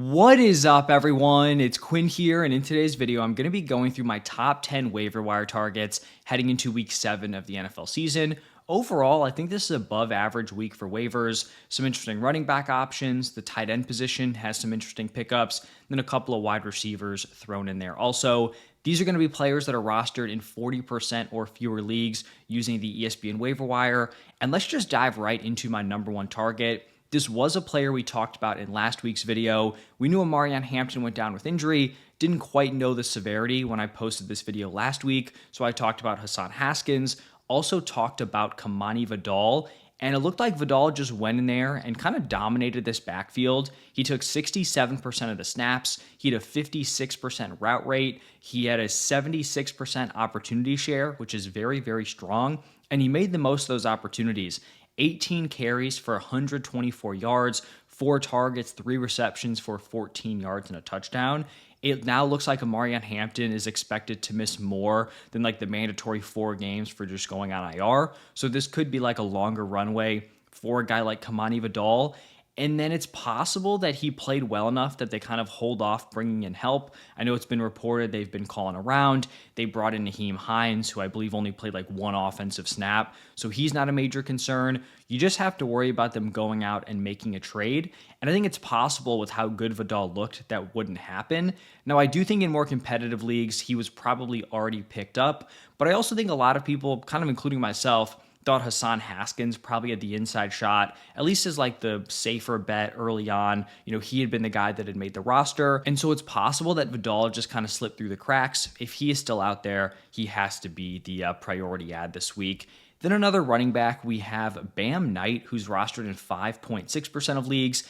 What is up, everyone? It's Quinn here, and in today's video, I'm going to be going through my top 10 waiver wire targets heading into week 7 of the NFL season. Overall, I think this is above average week for waivers. Some interesting running back options. The tight end position has some interesting pickups, then a couple of wide receivers thrown in there. Also, these are going to be players that are rostered in 40% or fewer leagues using the ESPN waiver wire. And let's just dive right into my number one target. This was a player we talked about in last week's video. We knew Omarion Hampton went down with injury, didn't quite know the severity when I posted this video last week, so I talked about Hassan Haskins, also talked about Kimani Vidal, and it looked like Vidal just went in there and kind of dominated this backfield. He took 67% of the snaps. He had a 56% route rate. He had a 76% opportunity share, which is very, very strong, and he made the most of those opportunities. 18 carries for 124 yards, 4 targets, 3 receptions for 14 yards and a touchdown. It now looks like Omarion Hampton is expected to miss more than like the mandatory 4 games for just going on IR. So this could be like a longer runway for a guy like Kimani Vidal. And then it's possible that he played well enough that they kind of hold off bringing in help. I know it's been reported they've been calling around. They brought in Naheem Hines, who I believe only played like 1 offensive snap. So he's not a major concern. You just have to worry about them going out and making a trade. And I think it's possible with how good Vidal looked that wouldn't happen. Now, I do think in more competitive leagues, he was probably already picked up. But I also think a lot of people, kind of including myself, thought Hassan Haskins probably had the inside shot, at least as like the safer bet early on. You know, he had been the guy that had made the roster. And so it's possible that Vidal just kind of slipped through the cracks. If he is still out there, he has to be the priority ad this week. Then another running back, we have Bam Knight, who's rostered in 5.6% of leagues.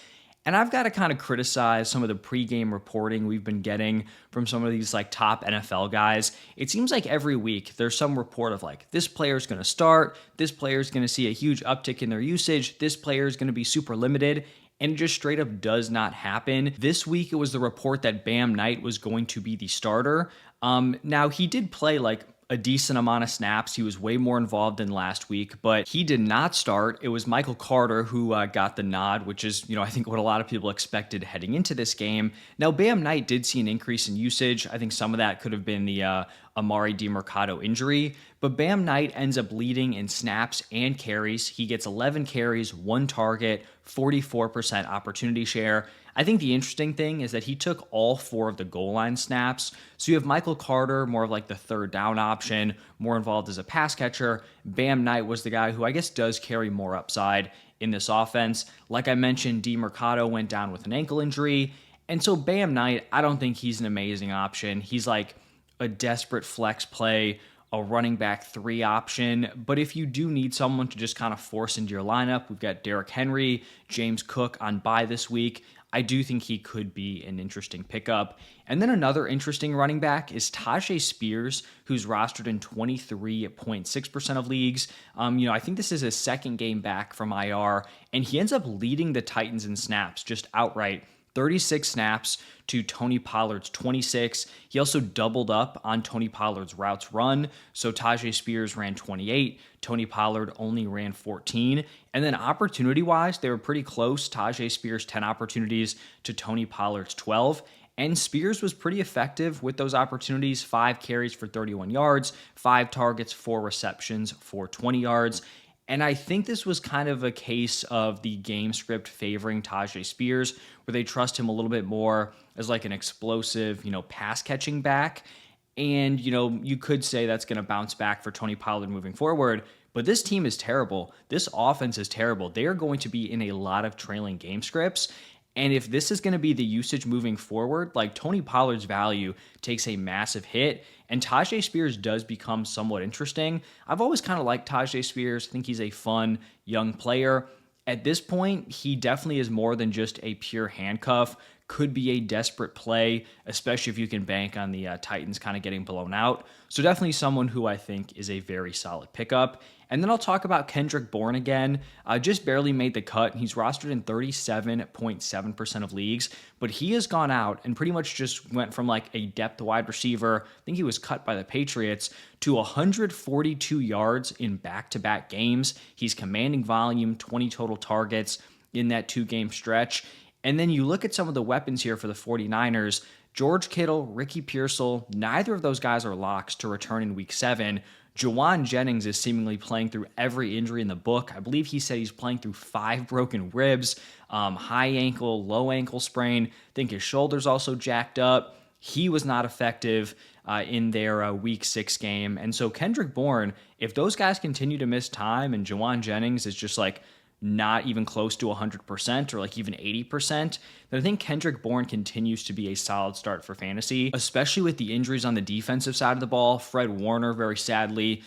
And I've got to kind of criticize some of the pregame reporting we've been getting from some of these like top NFL guys. It seems like every week there's some report of like, this player is going to start, this player is going to see a huge uptick in their usage, this player is going to be super limited. And it just straight up does not happen. This week, it was the report that Bam Knight was going to be the starter. Now, he did play like a decent amount of snaps. He was way more involved than last week, but he did not start. It was Michael Carter who got the nod, which is, I think what a lot of people expected heading into this game. Now, Bam Knight did see an increase in usage. I think some of that could have been the Amari DiMercado injury, but Bam Knight ends up leading in snaps and carries. He gets 11 carries, 1 target, 44% opportunity share. I think the interesting thing is that he took all 4 of the goal line snaps. So you have Michael Carter, more of like the third down option, more involved as a pass catcher. Bam Knight was the guy who I guess does carry more upside in this offense. Like I mentioned, DiMercado went down with an ankle injury. And so Bam Knight, I don't think he's an amazing option. He's like a desperate flex play, a running back 3 option. But if you do need someone to just kind of force into your lineup, we've got Derrick Henry, James Cook on bye this week. I do think he could be an interesting pickup. And then another interesting running back is Tyjae Spears, who's rostered in 23.6% of leagues. I think this is his second game back from IR, and he ends up leading the Titans in snaps just outright. 36 snaps to Tony Pollard's 26. He also doubled up on Tony Pollard's routes run. So Tyjae Spears ran 28. Tony Pollard only ran 14. And then opportunity-wise, they were pretty close. Tyjae Spears 10 opportunities to Tony Pollard's 12. And Spears was pretty effective with those opportunities. 5 carries for 31 yards, 5 targets, 4 receptions for 20 yards. And I think this was kind of a case of the game script favoring Tyjae Spears, where they trust him a little bit more as like an explosive, pass catching back. And, you could say that's going to bounce back for Tony Pollard moving forward. But this team is terrible. This offense is terrible. They are going to be in a lot of trailing game scripts. And if this is going to be the usage moving forward, like Tony Pollard's value takes a massive hit, and Tyjae Spears does become somewhat interesting. I've always kind of liked Tyjae Spears. I think he's a fun young player. At this point, he definitely is more than just a pure handcuff. Could be a desperate play, especially if you can bank on the Titans kind of getting blown out. So definitely someone who I think is a very solid pickup. And then I'll talk about Kendrick Bourne again. Just barely made the cut. He's rostered in 37.7% of leagues, but he has gone out and pretty much just went from like a depth wide receiver, I think he was cut by the Patriots, to 142 yards in back-to-back games. He's commanding volume, 20 total targets in that 2-game stretch. And then you look at some of the weapons here for the 49ers. George Kittle, Ricky Pearsall, neither of those guys are locks to return in week 7. Juwan Jennings is seemingly playing through every injury in the book. I believe he said he's playing through 5 broken ribs, high ankle, low ankle sprain. I think his shoulder's also jacked up. He was not effective in their week 6 game. And so Kendrick Bourne, if those guys continue to miss time and Juwan Jennings is just like not even close to 100% or like even 80%, then I think Kendrick Bourne continues to be a solid start for fantasy, especially with the injuries on the defensive side of the ball. Fred Warner, very sadly,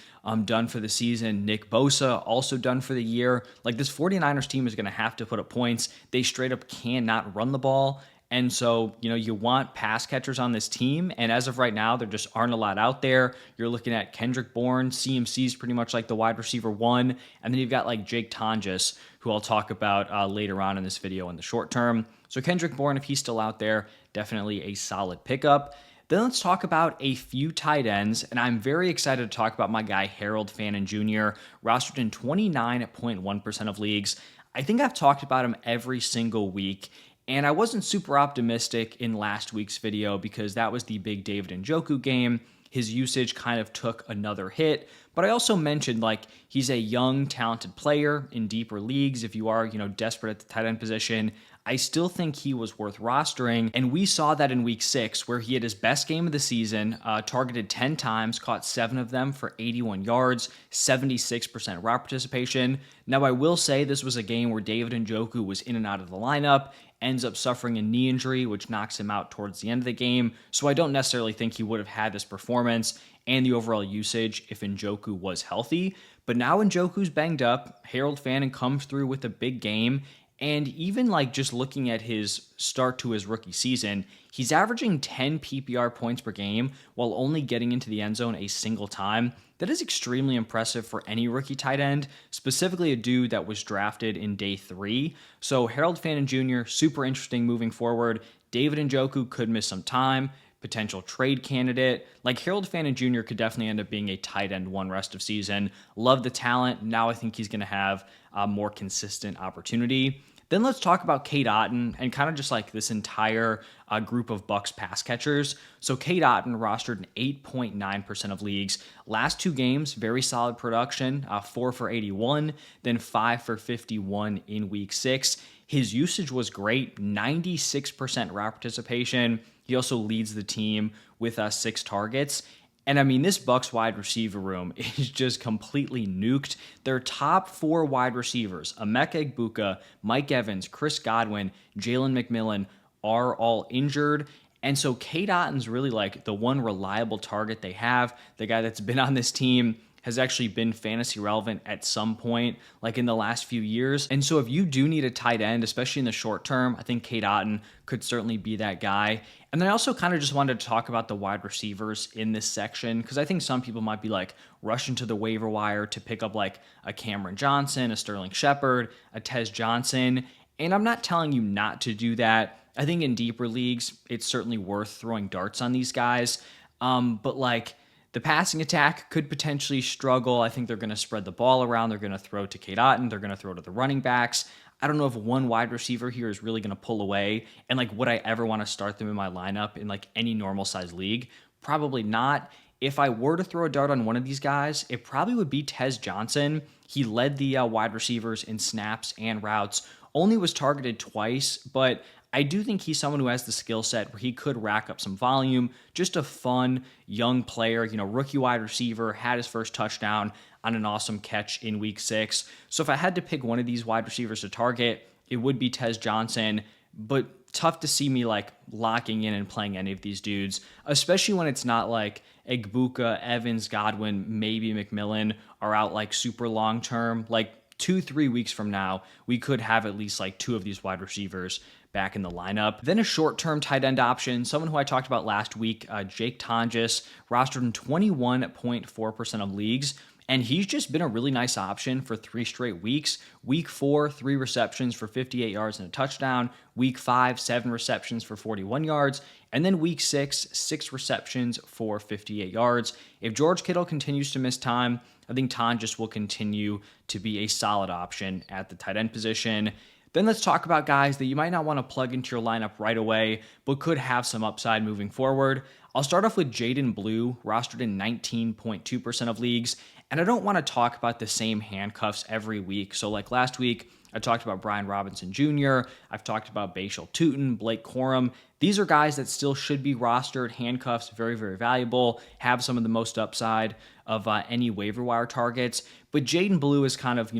done for the season. Nick Bosa, also done for the year. Like, this 49ers team is going to have to put up points. They straight up cannot run the ball. And so, you want pass catchers on this team. And as of right now, there just aren't a lot out there. You're looking at Kendrick Bourne, CMC's pretty much like the wide receiver 1. And then you've got like Jake Tonges, who I'll talk about later on in this video in the short term. So Kendrick Bourne, if he's still out there, definitely a solid pickup. Then let's talk about a few tight ends, and I'm very excited to talk about my guy Harold Fannin Jr., rostered in 29.1% of leagues. I think I've talked about him every single week, and I wasn't super optimistic in last week's video because that was the big David Njoku game. His usage kind of took another hit, but I also mentioned like he's a young, talented player in deeper leagues. If you are, desperate at the tight end position, I still think he was worth rostering, and we saw that in week 6 where he had his best game of the season, targeted 10 times, caught 7 of them for 81 yards, 76% route participation. Now, I will say this was a game where David Njoku was in and out of the lineup, ends up suffering a knee injury, which knocks him out towards the end of the game, so I don't necessarily think he would have had this performance and the overall usage if Njoku was healthy. But now Njoku's banged up, Harold Fannin comes through with a big game. And even like just looking at his start to his rookie season, he's averaging 10 PPR points per game while only getting into the end zone a single time. That is extremely impressive for any rookie tight end, specifically a dude that was drafted in day 3. So Harold Fannin Jr., super interesting moving forward. David Njoku could miss some time. Potential trade candidate. Like, Harold Fannin Jr. could definitely end up being a tight end one rest of season. Love the talent. Now I think he's going to have a more consistent opportunity. Then let's talk about Cade Otton and kind of just like this entire group of Bucks pass catchers. So Cade Otton rostered in 8.9% of leagues. Last 2 games, very solid production, 4 for 81, then 5 for 51 in week 6. His usage was great, 96% route participation. He also leads the team with 6 targets. And I mean, this Bucks wide receiver room is just completely nuked. Their top 4 wide receivers, Emeka Egbuka, Mike Evans, Chris Godwin, Jalen McMillan, are all injured. And so Cade Otton's really like the one reliable target they have. The guy that's been on this team has actually been fantasy relevant at some point, like in the last few years. And so if you do need a tight end, especially in the short term, I think Cade Otton could certainly be that guy. And then I also kind of just wanted to talk about the wide receivers in this section, because I think some people might be like rushing to the waiver wire to pick up like a Cameron Johnson, a Sterling Shepard, a Tez Johnson. And I'm not telling you not to do that. I think in deeper leagues, it's certainly worth throwing darts on these guys. But like, the passing attack could potentially struggle. I think they're going to spread the ball around. They're going to throw to Cade Otton. They're going to throw to the running backs. I don't know if one wide receiver here is really going to pull away. And like, would I ever want to start them in my lineup in like any normal size league? Probably not. If I were to throw a dart on one of these guys, it probably would be Tez Johnson. He led the wide receivers in snaps and routes. Only was targeted twice, but I do think he's someone who has the skill set where he could rack up some volume. Just a fun, young player, rookie wide receiver, had his first touchdown on an awesome catch in week 6. So if I had to pick one of these wide receivers to target, it would be Tez Johnson, but tough to see me like locking in and playing any of these dudes, especially when it's not like Egbuka, Evans, Godwin, maybe McMillan are out like super long term. Like 2-3 weeks from now, we could have at least like 2 of these wide receivers back in the lineup. Then a short-term tight end option, someone who I talked about last week, Jake Tonges, rostered in 21.4% of leagues, and he's just been a really nice option for 3 straight weeks. Week 4, 3 receptions for 58 yards and a touchdown. Week 5, 7 receptions for 41 yards. And then week 6, 6 receptions for 58 yards. If George Kittle continues to miss time, I think Tonges will continue to be a solid option at the tight end position. Then let's talk about guys that you might not want to plug into your lineup right away, but could have some upside moving forward. I'll start off with Jaydon Blue, rostered in 19.2% of leagues. And I don't want to talk about the same handcuffs every week. So like last week, I talked about Brian Robinson Jr. I've talked about Bashal Tutin, Blake Corum. These are guys that still should be rostered. Handcuffs, very, very valuable, have some of the most upside of any waiver wire targets. But Jaydon Blue is kind of,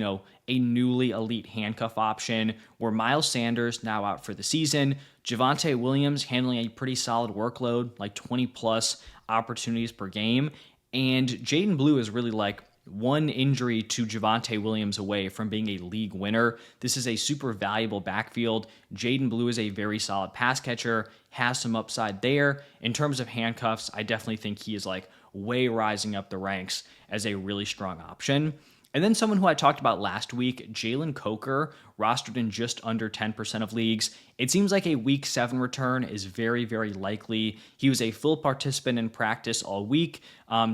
a newly elite handcuff option where Miles Sanders now out for the season. Javonte Williams handling a pretty solid workload, like 20 plus opportunities per game. And Jaydon Blue is really like one injury to Javonte Williams away from being a league winner. This is a super valuable backfield. Jaydon Blue is a very solid pass catcher, has some upside there. In terms of handcuffs, I definitely think he is like way rising up the ranks as a really strong option. And then someone who I talked about last week, Jalen Coker, rostered in just under 10% of leagues. It seems like a week 7 return is very, very likely. He was a full participant in practice all week.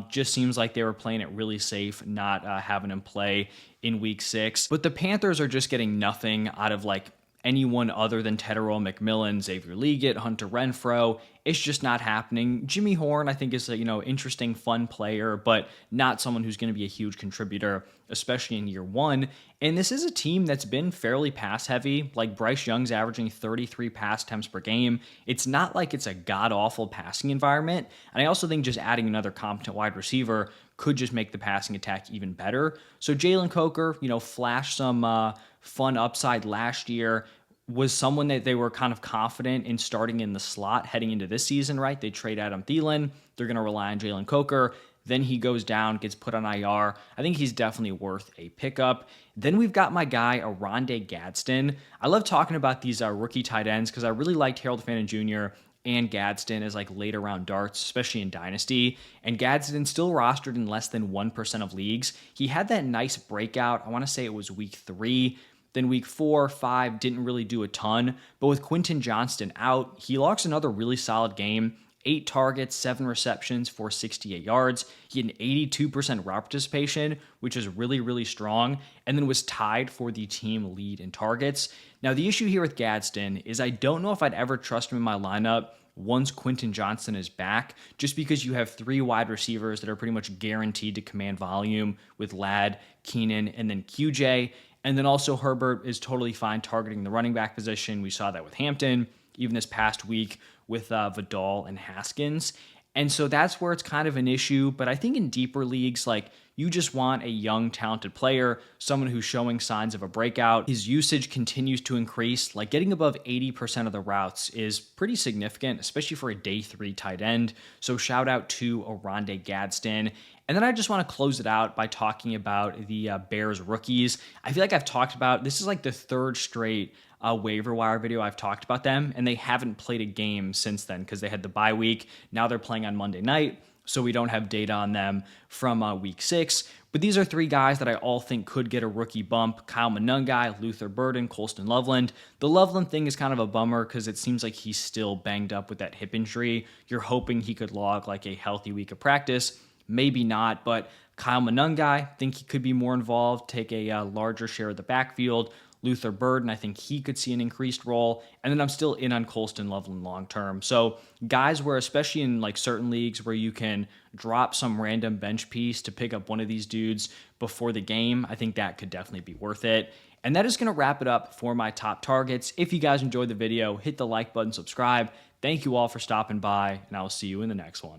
Just seems like they were playing it really safe, not having him play in week 6. But the Panthers are just getting nothing out of like anyone other than Tedero McMillan, Xavier Leggett, Hunter Renfrow. It's just not happening. Jimmy Horn, I think, is a interesting, fun player, but not someone who's going to be a huge contributor, especially in year 1. And this is a team that's been fairly pass heavy. Like Bryce Young's averaging 33 pass attempts per game. It's not like it's a god-awful passing environment. And I also think just adding another competent wide receiver could just make the passing attack even better. So Jalen Coker, flashed some fun upside last year, was someone that they were kind of confident in starting in the slot heading into this season, right? They trade Adam Thielen. They're going to rely on Jalen Coker. Then he goes down, gets put on IR. I think he's definitely worth a pickup. Then we've got my guy, Oronde Gadsden. I love talking about these rookie tight ends because I really liked Harold Fannin Jr. and Gadsden as like later round darts, especially in Dynasty. And Gadsden still rostered in less than 1% of leagues. He had that nice breakout. I want to say it was week 3. Then week 4, 5 didn't really do a ton. But with Quentin Johnston out, he logs another really solid game. 8 targets, 7 receptions for 68 yards. He had an 82% route participation, which is really, really strong, and then was tied for the team lead in targets. Now, the issue here with Gadsden is I don't know if I'd ever trust him in my lineup once Quentin Johnston is back, just because you have 3 wide receivers that are pretty much guaranteed to command volume with Ladd, Keenan, and then QJ. And then also Herbert is totally fine targeting the running back position. We saw that with Hampton, even this past week with Vidal and Haskins. And so that's where it's kind of an issue. But I think in deeper leagues, like you just want a young, talented player, someone who's showing signs of a breakout. His usage continues to increase. Like getting above 80% of the routes is pretty significant, especially for a day 3 tight end. So shout out to Oronde Gadsden. And then I just want to close it out by talking about the Bears rookies. I feel like I've talked about, this is like the 3rd straight waiver wire video I've talked about them, and they haven't played a game since then because they had the bye week. Now they're playing on Monday night, so we don't have data on them from week 6. But these are 3 guys that I all think could get a rookie bump. Kyle Monungai, Luther Burden, Colston Loveland. The Loveland thing is kind of a bummer because it seems like he's still banged up with that hip injury. You're hoping he could log like a healthy week of practice. Maybe not, but Kyle Monungai, I think he could be more involved, take a larger share of the backfield. Luther Burden, I think he could see an increased role. And then I'm still in on Colston Loveland long term. So guys where, especially in like certain leagues where you can drop some random bench piece to pick up one of these dudes before the game, I think that could definitely be worth it. And that is going to wrap it up for my top targets. If you guys enjoyed the video, hit the like button, subscribe. Thank you all for stopping by, and I will see you in the next one.